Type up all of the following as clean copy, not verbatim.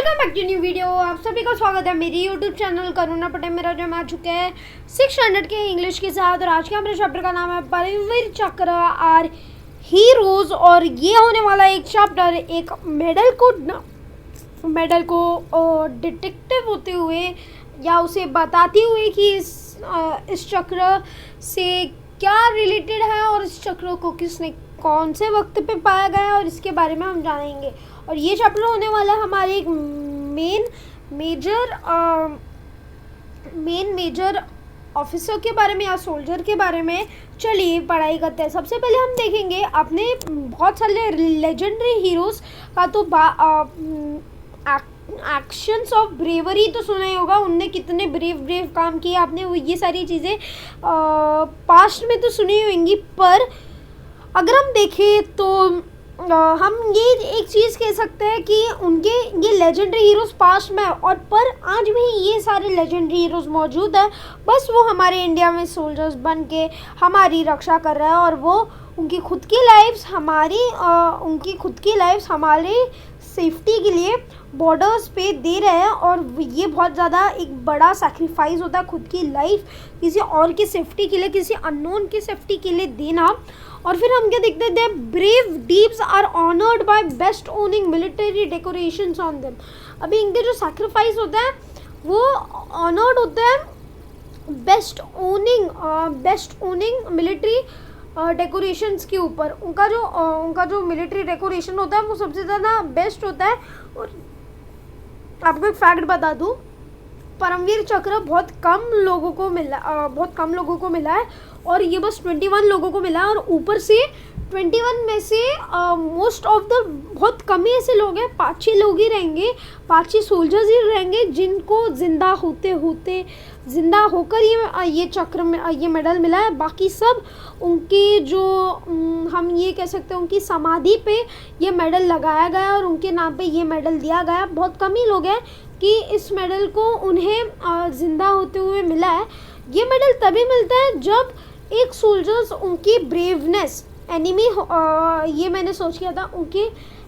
Welcome back to new video. आप सभी का स्वागत है मेरी यूट्यूब चैनल करुणा पटेल। मेरा जो आ चुके हैं 600 के इंग्लिश के साथ और आज के हमारे चैप्टर का नाम है परमवीर चक्र आर हीरोज। और ये होने वाला एक चैप्टर एक मेडल को डिटेक्टिव होते हुए या उसे बताते हुए कि इस चक्र से क्या रिलेटेड है और इस चक्र को किसने कौन से वक्त पे पाया गया है और इसके बारे में हम जानेंगे। और ये चैप्टर होने वाला है हमारे एक मेजर ऑफिसर के बारे में या सोल्जर के बारे में। चलिए पढ़ाई करते हैं। सबसे पहले हम देखेंगे आपने बहुत सारे लेजेंडरी हीरोज़ का तो एक्शंस ऑफ ब्रेवरी तो सुना ही होगा। उनने कितने ब्रेव काम किए, आपने ये सारी चीज़ें पास्ट में तो सुनी होंगी। पर अगर हम देखें तो हम ये एक चीज़ कह सकते हैं कि उनके ये लेजेंडरी हीरोज़ पास्ट में और पर आज भी ये सारे लेजेंडरी हीरोज़ मौजूद है। बस वो हमारे इंडिया में सोल्जर्स बन के हमारी रक्षा कर रहा है और वो उनकी खुद की लाइफ्स हमारे सेफ्टी के लिए बॉर्डर्स पे दे रहे हैं। और ये बहुत ज़्यादा एक बड़ा सैक्रिफाइस होता है, खुद की लाइफ किसी और की सेफ्टी के लिए, किसी अननोन की सेफ्टी के लिए देना। और फिर हम क्या देखते हैं, brave deeds are honoured by bestowing military decorations on them. अभी इनके जो सैक्रिफाइस होता है वो ऑनर्ड होता है बेस्ट ओनिंग मिलिट्री डेकोरेशंस के ऊपर। उनका जो मिलिट्री डेकोरेशन होता है वो सबसे ज़्यादा बेस्ट होता है। और आपको एक फैक्ट बता दूं, परमवीर चक्र बहुत कम लोगों को मिला है और ये बस 21 लोगों को मिला है। और ऊपर से 21 में से मोस्ट ऑफ द बहुत कम ही ऐसे लोग हैं, 5-6 लोग ही रहेंगे, 5-6 सोल्जर्स ही रहेंगे जिनको जिंदा होकर ये चक्र में ये मेडल मिला है। बाकी सब उनके जो हम ये कह सकते हैं उनकी समाधि पे ये मेडल लगाया गया और उनके नाम पे ये मेडल दिया गया। बहुत कम ही लोग हैं कि इस मेडल को उन्हें ज़िंदा होते हुए मिला है। ये मेडल तभी मिलता है जब एक सोल्जर्स उनकी ब्रेवनेस ये मैंने सोच किया था, उनके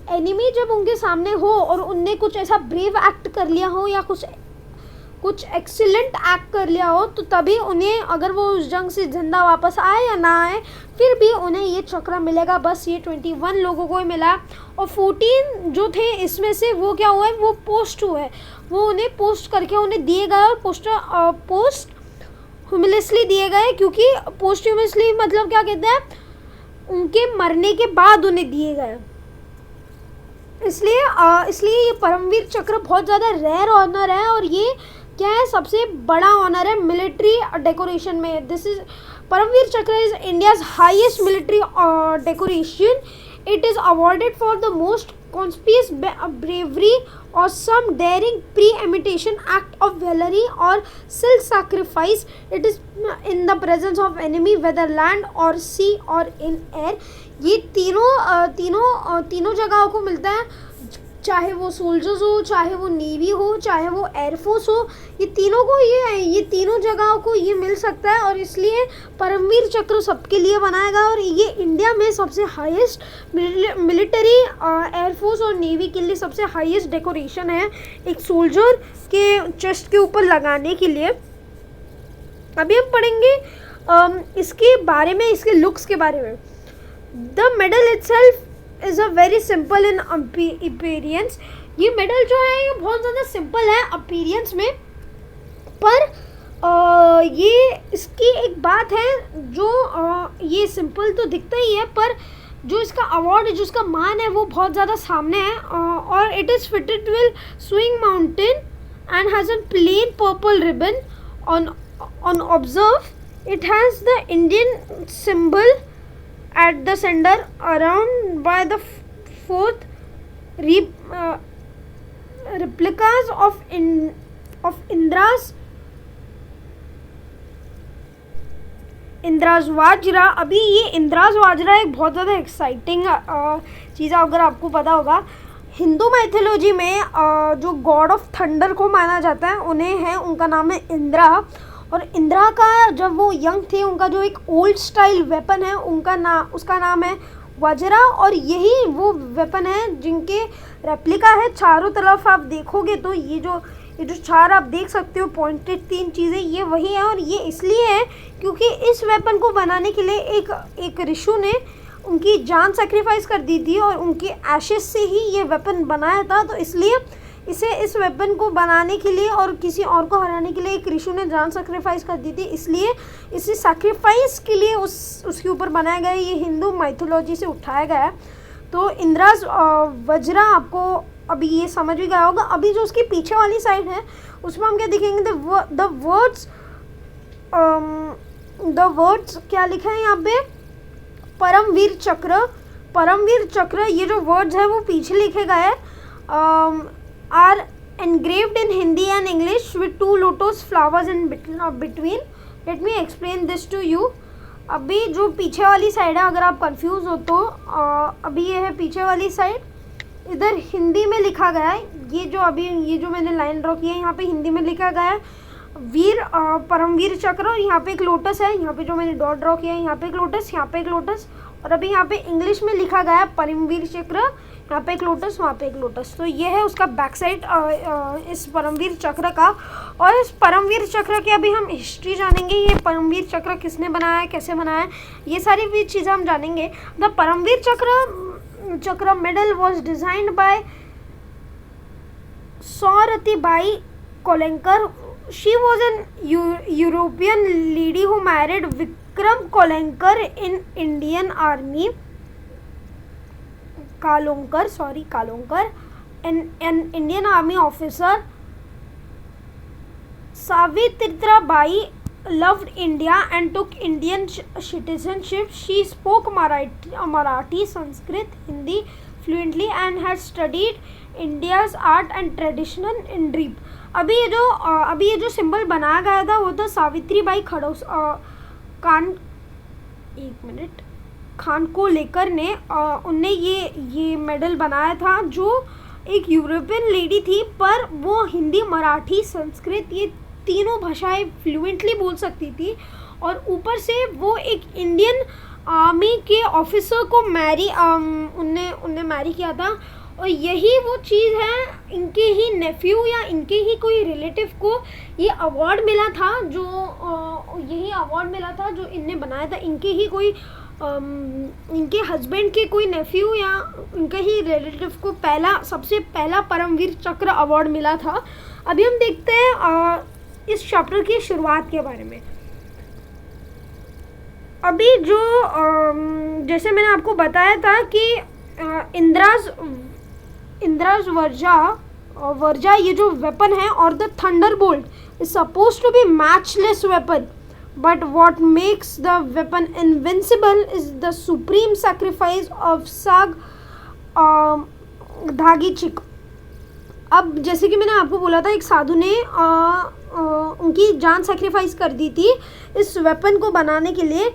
एनिमी जब उनके सामने हो और उनने कुछ ऐसा ब्रेव एक्ट कर लिया हो या कुछ एक्सीलेंट एक्ट कर लिया हो तो तभी उन्हें, अगर वो उस जंग से जिंदा वापस आए या ना आए, फिर भी उन्हें ये चक्र मिलेगा। बस ये 21 लोगों को ही मिला और 14 जो थे इसमें से वो क्या हुआ है, वो पोस्ट हुए, वो उन्हें पोस्ट करके उन्हें दिए गए। और पोस्ट ह्यूमलेसली दिए गए, क्योंकि पोस्ट ह्यूमलेसली मतलब क्या कहते हैं, उनके मरने के बाद उन्हें दिए गए। इसलिए ये परमवीर चक्र बहुत ज़्यादा रेयर ऑनर है और ये क्या है, सबसे बड़ा ऑनर है मिलिट्री डेकोरेशन में। परमवीर चक्र is India's highest military decoration. It is awarded for the most conspicuous bravery or some daring pre-imitation act of valor or self-sacrifice. It is in the presence of enemy whether land or sea or in air. ये तीनों जगहों को मिलता है, चाहे वो soldiers हो, चाहे वो नेवी हो, चाहे वो एयरफोर्स हो, ये तीनों जगहों को ये मिल सकता है। और इसलिए परमवीर चक्र सबके लिए बनाया गया और ये इंडिया में सबसे हाईएस्ट मिलिट्री एयरफोर्स और नेवी के लिए सबसे हाईएस्ट डेकोरेशन है एक सोल्जर के चेस्ट के ऊपर लगाने के लिए। अभी हम पढ़ेंगे इसके बारे में, इसके लुक्स के बारे में। The medal itself is a very simple in appearance. ये मेडल जो है ये बहुत ज़्यादा सिंपल है अपीयरेंस में, पर ये इसकी एक बात है जो ये सिंपल तो दिखता ही है, पर जो इसका अवार्ड है, जो इसका मान है, वो बहुत ज़्यादा सामने है। और it is fitted with swing mountain and has a plain purple ribbon on ऑब्जर्व। It has the Indian symbol at the center around by the fourth replicas of Indra's vajra. अभी ये इंद्राज वाजरा एक बहुत ज़्यादा एक्साइटिंग चीज़ है। अगर आपको पता होगा, हिंदू मैथोलॉजी में जो गॉड ऑफ थंडर को माना जाता है उनका नाम है इंद्रा। और इंदिरा का जब वो यंग थे, उनका जो एक ओल्ड स्टाइल वेपन है उसका नाम है वज्रा, और यही वो वेपन है जिनके रेप्लिका है चारों तरफ। आप देखोगे तो ये जो चार आप देख सकते हो पॉइंटेड 3 चीज़ें, ये वही है। और ये इसलिए है क्योंकि इस वेपन को बनाने के लिए एक ऋषि ने उनकी जान सेक्रीफाइस कर दी थी और उनके एशेस से ही ये वेपन बनाया था। तो इसलिए इस वेपन को बनाने के लिए और किसी और को हराने के लिए एक ऋषि ने जान सेक्रीफाइस कर दी थी, इसलिए इसे सेक्रीफाइस के लिए उसके ऊपर बनाया गया है। ये हिंदू माइथोलॉजी से उठाया गया है। तो इंद्राज वज्रा आपको अभी ये समझ भी गया होगा। अभी जो उसकी पीछे वाली साइड है उसमें हम क्या देखेंगे, द वर्ड्स क्या लिखा है यहाँ पे, परमवीर चक्र। परमवीर चक्र, ये जो वर्ड्स है वो पीछे लिखे गए हैं, are engraved in Hindi and English with 2 lotus flowers in between. Let me explain this to you. अभी जो पीछे वाली साइड है, अगर आप कंफ्यूज हो तो अभी ये है पीछे वाली साइड, इधर हिंदी में लिखा गया है। ये जो मैंने लाइन ड्रॉ की है यहाँ पे हिंदी में लिखा गया है वीर परमवीर चक्र। और यहाँ पे एक लोटस है, यहाँ पे जो मैंने डॉट ड्रॉ किया है यहाँ पे एक लोटस, यहाँ पे एक लोटस। और अभी यहाँ पे इंग्लिश में लिखा गया है परमवीर चक्र, यहाँ पे एक लोटस, वहाँ पे एक लोटस। तो ये है उसका बैक साइड इस परमवीर चक्र का। और इस परमवीर चक्र की अभी हम हिस्ट्री जानेंगे, ये परमवीर चक्र किसने बनाया है, कैसे बनाया है, ये सारी भी चीज़ें हम जानेंगे। The Param Vir Chakra medal was designed by Savitribai Khanolkar. She was an European lady who married Vikram Khanolkar in Indian army. Khanolkar, an Indian army officer. Savitribai loved India and took Indian citizenship. She spoke Marathi, Sanskrit, Hindi fluently and had studied India's art and tradition in deep. अभी ये जो symbol बनाया गया था वो था सावित्रीबाई खान को लेकर ने उनने ये मेडल बनाया था, जो एक यूरोपियन लेडी थी पर वो हिंदी, मराठी, संस्कृत ये तीनों भाषाएं फ्लुएंटली बोल सकती थी। और ऊपर से वो एक इंडियन आर्मी के ऑफिसर को उनने मैरी किया था। और यही वो चीज़ है, इनके ही नेफ्यू या इनके ही कोई रिलेटिव को ये अवार्ड मिला था, जो इनने बनाया था। इनके ही कोई इनके हस्बैंड के कोई नेफ्यू या इनके ही रिलेटिव को सबसे पहला परमवीर चक्र अवार्ड मिला था। अभी हम देखते हैं इस चैप्टर की शुरुआत के बारे में। अभी जो जैसे मैंने आपको बताया था कि इंद्राज वर्जा ये जो वेपन है, और the thunderbolt is suppose to be matchless weapon, but what makes the weapon invincible is the supreme sacrifice of Sag Dhagichik. अब जैसे कि मैंने आपको बोला था, एक साधु ने उनकी जान सेक्रीफाइस कर दी थी इस वेपन को बनाने के लिए।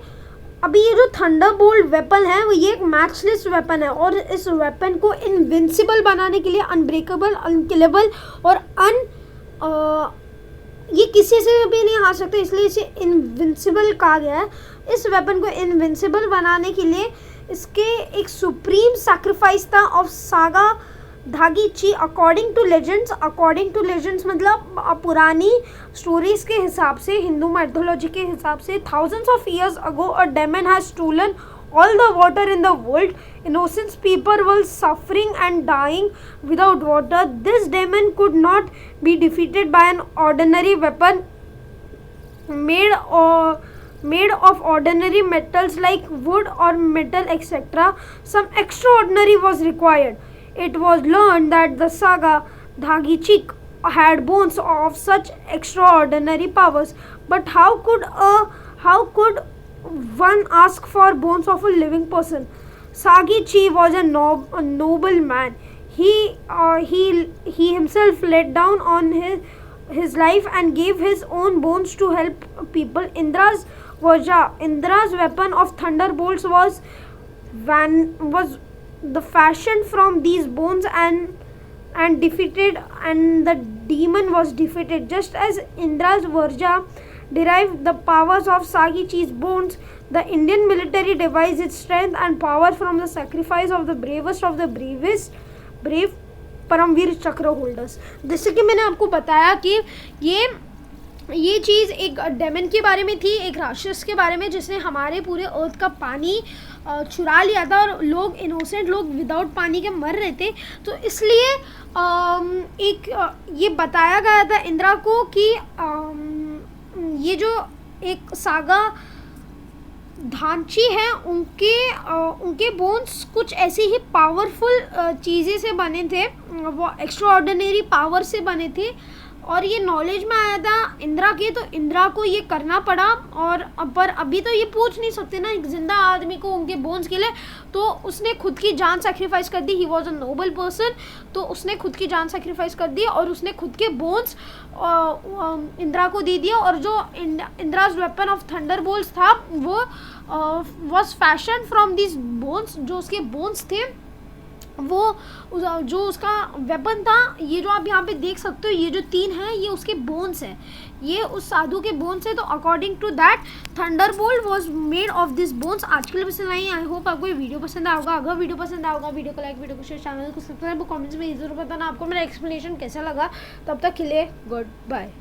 अभी ये जो थंडरबोल्ट वेपन है वो ये एक मैचलेस वेपन है, और इस वेपन को इनविंसिबल बनाने के लिए, अनब्रेकेबल, अनकिलेबल और ये किसी से भी नहीं हार सकते, इसलिए इसे इनविंसिबल कहा गया है। इस वेपन को इनविंसिबल बनाने के लिए इसके एक सुप्रीम सैक्रिफाइस था of sage Dadhichi. According to legends मतलब पुरानी स्टोरीज के हिसाब से, हिंदू माइथोलॉजी के हिसाब से, thousands of years ago a demon has stolen all the water in the world. Innocent people were suffering and dying without water. This demon could not be defeated by an ordinary weapon made of ordinary metals like wood or metal, etc. Some extraordinary was required. It was learned that the saga Dhagichik had bones of such extraordinary powers. But how could one ask for bones of a living person? Sagi Chi was a noble man. He himself laid down on his life and gave his own bones to help people. Indra's weapon of thunderbolts was the fashion from these bones and defeated, and the demon was defeated. Just as Indra's Varja derived the powers of Sagi Chi's bones, the Indian military derives its strength and power from the sacrifice of the bravest of the brave Paramvir Chakra holders. जैसे कि मैंने आपको बताया कि ये चीज़ एक daemon के बारे में थी, एक राक्षस के बारे में जिसने हमारे पूरे अर्थ का पानी चुरा लिया था और लोग इनोसेंट लोग विदाउट पानी के मर रहे थे। तो इसलिए ये बताया गया था इंदिरा को कि ये जो एक सागा धांची है उनके बोन्स कुछ ऐसी ही पावरफुल चीज़ें से बने थे, वो एक्स्ट्रा ऑर्डिनरी पावर से बने थे और ये नॉलेज में आया था इंदिरा के, तो इंदिरा को ये करना पड़ा। और पर अभी तो ये पूछ नहीं सकते ना एक जिंदा आदमी को उनके बोन्स के लिए, तो उसने खुद की जान सेक्रीफाइस कर दी। He was a noble person, तो उसने खुद की जान सेक्रीफाइस कर दी और उसने खुद के बोन्स इंदिरा को दे दिया। और जो Indra's weapon of thunderbolts था वो was fashion from this bones, जो उसके बोन्स थे वो जो उसका वेपन था, ये जो आप यहाँ पे देख सकते हो ये जो 3 हैं ये उसके बोन्स हैं, ये उस साधु के बोन्स है। तो according to that thunderbolt was made of this bones. आज के लिए पसंद आई, आई होप आपको ये वीडियो पसंद आएगा। अगर वीडियो पसंद आएगा वीडियो को लाइक, वीडियो को शेयर, चैनल को सब्सक्राइब, कमेंट्स में जरूर बताना आपको मेरा एक्सप्लेनेशन कैसा लगा। तब तक के लिए गुड बाय।